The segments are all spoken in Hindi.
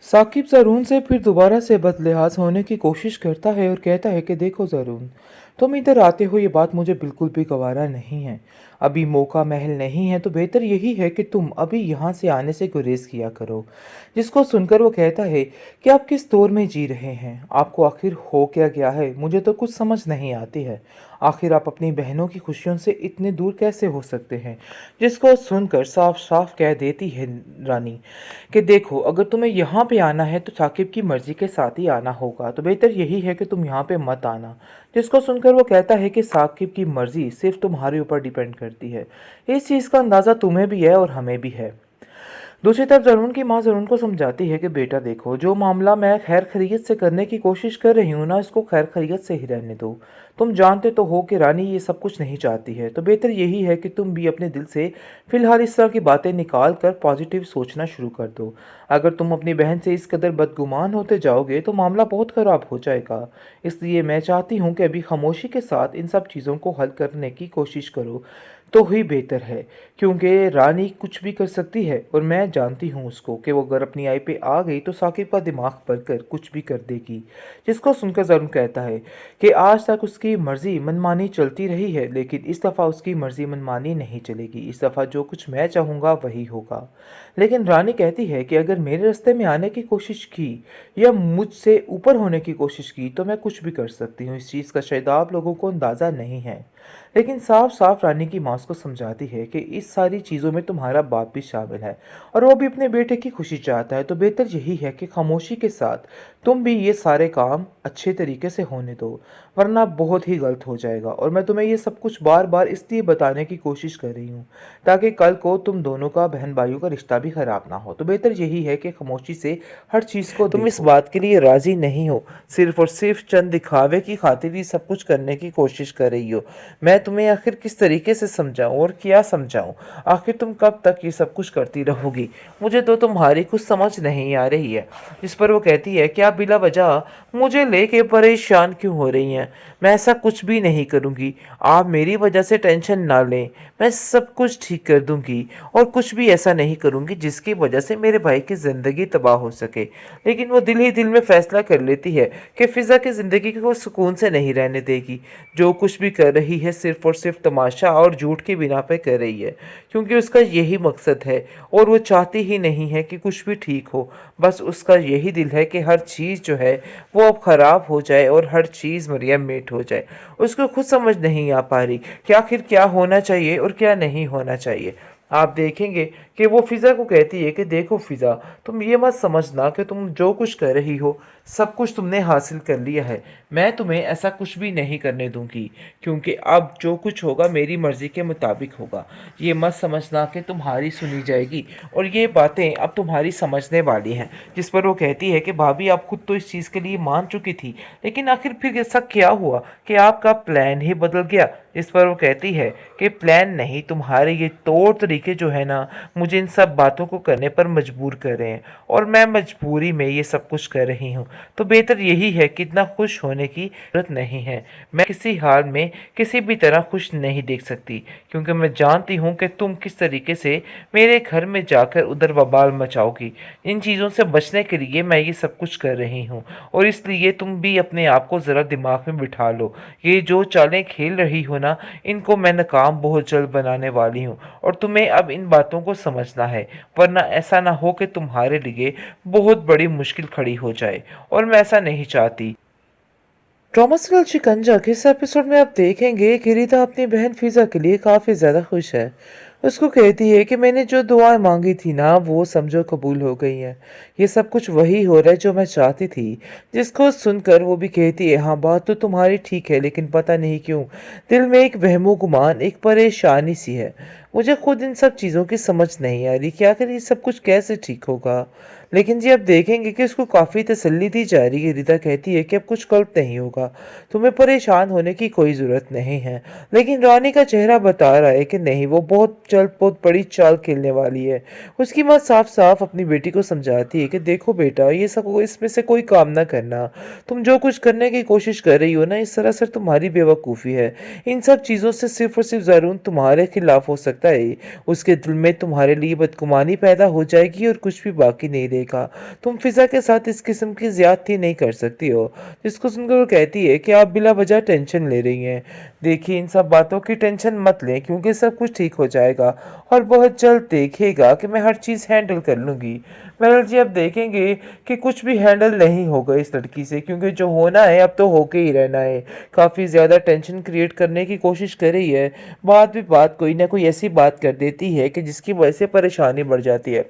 साकिब ज़रून से फिर दोबारा से बदलिहाज होने की कोशिश करता है और कहता है कि देखो ज़रून, तुम इधर आते हो ये बात मुझे बिल्कुल भी गवारा नहीं है। अभी मौका महल नहीं है तो बेहतर यही है कि तुम अभी यहाँ से आने से गुरेज किया करो। जिसको सुनकर वो कहता है कि आप किस दौर में जी रहे हैं, आपको आखिर हो क्या गया है, मुझे तो कुछ समझ नहीं आती है। आखिर आप अपनी बहनों की खुशियों से इतने दूर कैसे हो सकते हैं। जिसको सुनकर साफ साफ कह देती है रानी कि देखो, अगर तुम्हें यहाँ पे आना है तो साकिब की मर्जी के साथ ही आना होगा, तो बेहतर यही है कि तुम यहाँ पे मत आना। जिसको सुनकर वो कहता है कि साकिब की मर्जी सिर्फ तुम्हारे ऊपर डिपेंड करती है। इस चीज़ का अंदाज़ा तुम्हें भी है और हमें भी है। दूसरी तरफ जरून की माँ जरून को समझाती है कि बेटा देखो, जो मामला मैं खैर खैरियत से करने की कोशिश कर रही हूँ ना, इसको खैर खैरियत से ही रहने दो। तुम जानते तो हो कि रानी ये सब कुछ नहीं चाहती है, तो बेहतर यही है कि तुम भी अपने दिल से फिलहाल इस तरह की बातें निकाल कर पॉजिटिव सोचना शुरू कर दो। अगर तुम अपनी बहन से इस कदर बदगुमान होते जाओगे तो मामला बहुत ख़राब हो जाएगा। इसलिए मैं चाहती हूँ कि अभी खामोशी के साथ इन सब चीज़ों को हल करने की कोशिश करो तो ही बेहतर है, क्योंकि रानी कुछ भी कर सकती है और मैं जानती हूँ उसको कि वो अगर अपनी आई पे आ गई तो साकिब का दिमाग पर कर कुछ भी कर देगी। जिसको सुनकर जरून कहता है कि आज तक उसकी मर्ज़ी मनमानी चलती रही है, लेकिन इस दफ़ा उसकी मर्ज़ी मनमानी नहीं चलेगी। इस दफ़ा जो कुछ मैं चाहूँगा वही होगा। लेकिन रानी कहती है कि अगर मेरे रास्ते में आने की कोशिश की या मुझसे ऊपर होने की कोशिश की तो मैं कुछ भी कर सकती हूँ। इस चीज़ का शायद आप लोगों को अंदाज़ा नहीं है, लेकिन साफ साफ रानी की माँ को समझाती है कि इस सारी चीज़ों में तुम्हारा बाप भी शामिल है और वो भी अपने बेटे की खुशी चाहता है, तो बेहतर यही है कि खामोशी के साथ तुम भी ये सारे काम अच्छे तरीके से होने दो, वरना बहुत ही गलत हो जाएगा। और मैं तुम्हें ये सब कुछ बार बार इसलिए बताने की कोशिश कर रही हूँ ताकि कल को तुम दोनों का, बहन भाइयों का रिश्ता भी खराब ना हो। तो बेहतर यही है कि खामोशी से हर चीज़ को तुम इस बात के लिए राज़ी नहीं हो, सिर्फ और सिर्फ चंद दिखावे की खातिर ही सब कुछ करने की कोशिश कर रही हो। मैं तुम्हें आखिर किस तरीके से समझाऊं और क्या समझाऊं। आखिर तुम कब तक ये सब कुछ करती रहोगी, मुझे तो तुम्हारी कुछ समझ नहीं आ रही है। जिस पर वो कहती है कि आप बिला वजह मुझे लेके परेशान क्यों हो रही हैं। मैं ऐसा कुछ भी नहीं करूँगी, आप मेरी वजह से टेंशन ना लें। मैं सब कुछ ठीक कर दूँगी और कुछ भी ऐसा नहीं करूँगी जिसकी वजह से मेरे भाई की ज़िंदगी तबाह हो सके। लेकिन वो दिल ही दिल में फ़ैसला कर लेती है कि फ़िज़ा की ज़िंदगी को सुकून से नहीं रहने देगी। जो कुछ भी कर रही है सिर्फ़ और सिर्फ तमाशा और झूठ की बिना पे कर रही है, क्योंकि उसका यही मकसद है और वो चाहती ही नहीं है कि कुछ भी ठीक हो। बस उसका यही दिल है कि हर चीज़ जो है वो अब ख़राब हो जाए और हर चीज़ मरियम मेट हो जाए। उसको खुद समझ नहीं आ पा रही कि आखिर क्या होना चाहिए और क्या नहीं होना चाहिए। आप देखेंगे कि वो फ़िज़ा को कहती है कि देखो फ़िज़ा, तुम ये मत समझना कि तुम जो कुछ कर रही हो सब कुछ तुमने हासिल कर लिया है। मैं तुम्हें ऐसा कुछ भी नहीं करने दूंगी, क्योंकि अब जो कुछ होगा मेरी मर्ज़ी के मुताबिक होगा। ये मत समझना कि तुम्हारी सुनी जाएगी और ये बातें अब तुम्हारी समझने वाली हैं। जिस पर वो कहती है कि भाभी, आप खुद तो इस चीज़ के लिए मान चुकी थी, लेकिन आखिर फिर ऐसा क्या हुआ कि आपका प्लान ही बदल गया। इस पर वो कहती है कि प्लान नहीं, तुम्हारे ये तौर तरीके जो है ना, मुझे इन सब बातों को करने पर मजबूर कर रहे हैं और मैं मजबूरी में ये सब कुछ कर रही हूँ। तो बेहतर यही है कि इतना खुश होने की ज़रूरत नहीं है। मैं किसी हाल में किसी भी तरह खुश नहीं देख सकती, क्योंकि मैं जानती हूँ कि तुम किस तरीके से मेरे घर में जाकर उधर बवाल मचाओगी। इन चीज़ों से बचने के लिए मैं ये सब कुछ कर रही हूँ और इसलिए तुम भी अपने आप को ज़रा दिमाग में बिठा लो। ये जो चालें खेल रही हो ना, इनको मैं नाकाम बहुत जल्द बनाने वाली हूँ और तुम्हें अब इन बातों को समझना है, वरना ऐसा ना हो कि तुम्हारे लिए बहुत बड़ी मुश्किल खड़ी हो जाए, और मैं ऐसा नहीं चाहती। ट्रॉमा सीरियल शिकंजा के इस एपिसोड में आप देखेंगे कि रीता अपनी बहन फिजा के लिए काफ़ी ज़्यादा खुश है। उसको कहती है कि मैंने जो दुआएं मांगी थी ना, वो समझो कबूल हो गई हैं। ये सब कुछ वही हो रहा है जो मैं चाहती थी। जिसको सुनकर वो भी कहती है, हाँ बात तो तुम्हारी ठीक है, लेकिन पता नहीं क्यों दिल में एक वहमो गुमान, एक परेशानी सी है। मुझे खुद इन सब चीज़ों की समझ नहीं आ रही कि आखिर ये सब कुछ कैसे ठीक होगा। लेकिन जी, आप देखेंगे कि उसको काफ़ी तसल्ली दी जा रही है। रीता कहती है कि अब कुछ गलत नहीं होगा, तुम्हें परेशान होने की कोई ज़रूरत नहीं है। लेकिन रानी का चेहरा बता रहा है कि नहीं, वो बहुत जल्द बहुत बड़ी चाल खेलने वाली है। उसकी माँ साफ साफ अपनी बेटी को समझाती है कि देखो बेटा, ये सब इसमें से कोई काम ना करना। तुम जो कुछ करने की कोशिश कर रही हो ना, इस सरासर तुम्हारी बेवकूफ़ी है। इन सब चीज़ों से सिर्फ और सिर्फ ज़रून तुम्हारे खिलाफ हो सकती सकता है उसके दिल में तुम्हारे लिए बदगुमानी पैदा हो जाएगी और कुछ भी बाकी नहीं रहेगा। तुम फिजा के साथ इस किस्म की ज्यादती नहीं कर सकती हो। जिसको सुनकर वो कहती है कि आप बिला वजह टेंशन ले रही हैं। देखिए, इन सब बातों की टेंशन मत लें, क्योंकि सब कुछ ठीक हो जाएगा और बहुत जल्द देखेगा कि मैं हर चीज़ हैंडल कर लूँगी। मेहर जी, अब देखेंगे कि कुछ भी हैंडल नहीं होगा इस लड़की से, क्योंकि जो होना है अब तो होके ही रहना है। काफ़ी ज़्यादा टेंशन क्रिएट करने की कोशिश कर रही है, बात भी बात कोई ना कोई ऐसी बात कर देती है कि जिसकी वजह से परेशानी बढ़ जाती है।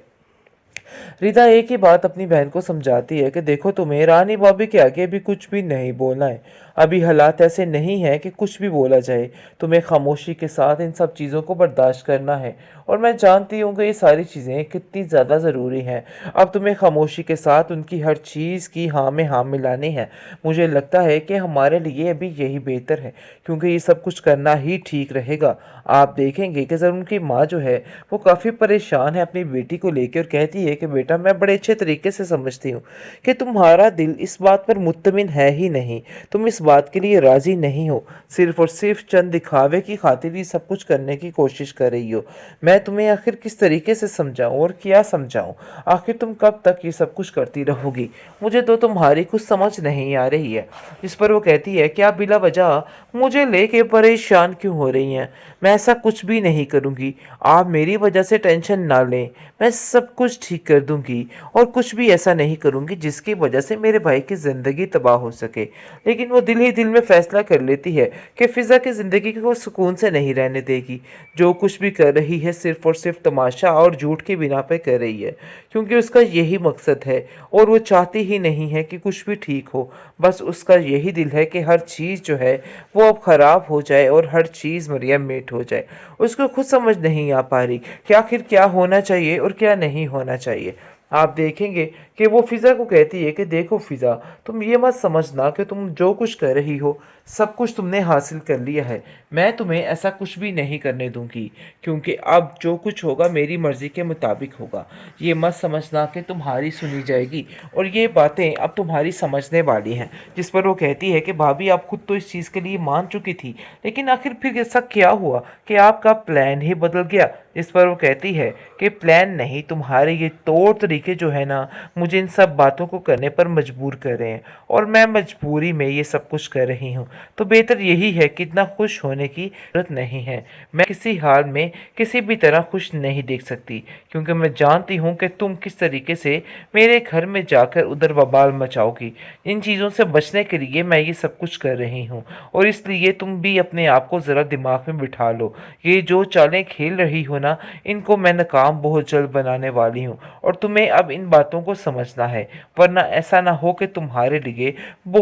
रिता एक ही बात अपनी बहन को समझाती है कि देखो, तुम्हें रानी भाभी के आगे भी कुछ भी नहीं बोलना है। अभी हालात ऐसे नहीं हैं कि कुछ भी बोला जाए। तुम्हें खामोशी के साथ इन सब चीज़ों को बर्दाश्त करना है, और मैं जानती हूँ कि ये सारी चीज़ें कितनी ज़्यादा ज़रूरी हैं। अब तुम्हें खामोशी के साथ उनकी हर चीज़ की हाँ में हाँ मिलानी है। मुझे लगता है कि हमारे लिए अभी यही बेहतर है, क्योंकि ये सब कुछ करना ही ठीक रहेगा। आप देखेंगे कि जब उनकी माँ जो है वो काफ़ी परेशान है अपनी बेटी को लेकर, और कहती है कि बेटा, मैं बड़े अच्छे तरीके से समझती हूँ कि तुम्हारा दिल इस बात पर मुत्तमिन है ही नहीं, तुम इस बात के लिए राज़ी नहीं हो, सिर्फ और सिर्फ चंद दिखावे की खातिर ही सब कुछ करने की कोशिश कर रही हो। मैं तुम्हें आखिर किस तरीके से समझाऊं और क्या समझाऊं? आखिर तुम कब तक ये सब कुछ करती रहोगी? मुझे तो तुम्हारी कुछ समझ नहीं आ रही है। जिस पर वो कहती है कि आप बिला वजह मुझे लेके परेशान क्यों हो रही हैं? मैं ऐसा कुछ भी नहीं करूँगी। आप मेरी वजह से टेंशन ना लें, मैं सब कुछ ठीक कर दूँगी और कुछ भी ऐसा नहीं करूँगी जिसकी वजह से मेरे भाई की ज़िंदगी तबाह हो सके। लेकिन वो दिल ही दिल में फ़ैसला कर लेती है कि फ़िज़ा की ज़िंदगी को सुकून से नहीं रहने देगी। जो कुछ भी कर रही है सिर्फ़ और सिर्फ तमाशा और झूठ की बिना पे कर रही है, क्योंकि उसका यही मकसद है और वो चाहती ही नहीं है कि कुछ भी ठीक हो। बस उसका यही दिल है कि हर चीज़ जो है वो अब ख़राब हो जाए और हर चीज़ मरियम मेट हो जाए। उसको खुद समझ नहीं आ पा रही कि आखिर क्या होना चाहिए और क्या नहीं होना चाहिए। आप देखेंगे कि वो फ़िज़ा को कहती है कि देखो फ़िज़ा, तुम ये मत समझना कि तुम जो कुछ कर रही हो सब कुछ तुमने हासिल कर लिया है। मैं तुम्हें ऐसा कुछ भी नहीं करने दूंगी, क्योंकि अब जो कुछ होगा मेरी मर्ज़ी के मुताबिक होगा। ये मत समझना कि तुम्हारी सुनी जाएगी, और ये बातें अब तुम्हारी समझने वाली हैं। जिस पर वो कहती है कि भाभी, आप खुद तो इस चीज़ के लिए मान चुकी थी, लेकिन आखिर फिर ऐसा क्या हुआ कि आपका प्लान ही बदल गया? इस पर वो कहती है कि प्लान नहीं, तुम्हारे ये तौर तरीके जो है ना, मुझे इन सब बातों को करने पर मजबूर कर रहे हैं, और मैं मजबूरी में ये सब कुछ कर रही हूँ। तो बेहतर यही है कि इतना खुश होने की जरूरत नहीं है। मैं किसी हाल में किसी भी तरह खुश नहीं देख सकती, क्योंकि मैं जानती हूँ कि तुम किस तरीके से मेरे घर में जाकर उधर बवाल मचाओगी। इन चीज़ों से बचने के लिए मैं ये सब कुछ कर रही हूँ, और इसलिए तुम भी अपने आप को ज़रा दिमाग में बिठा लो। ये जो चालें खेल रही हो ना, इनको मैं नाकाम बहुत जल्द बनाने वाली हूँ, और तुम्हें अब इन बातों को समझना है, वरना ऐसा ना हो कि तुम्हारे लिए बहुत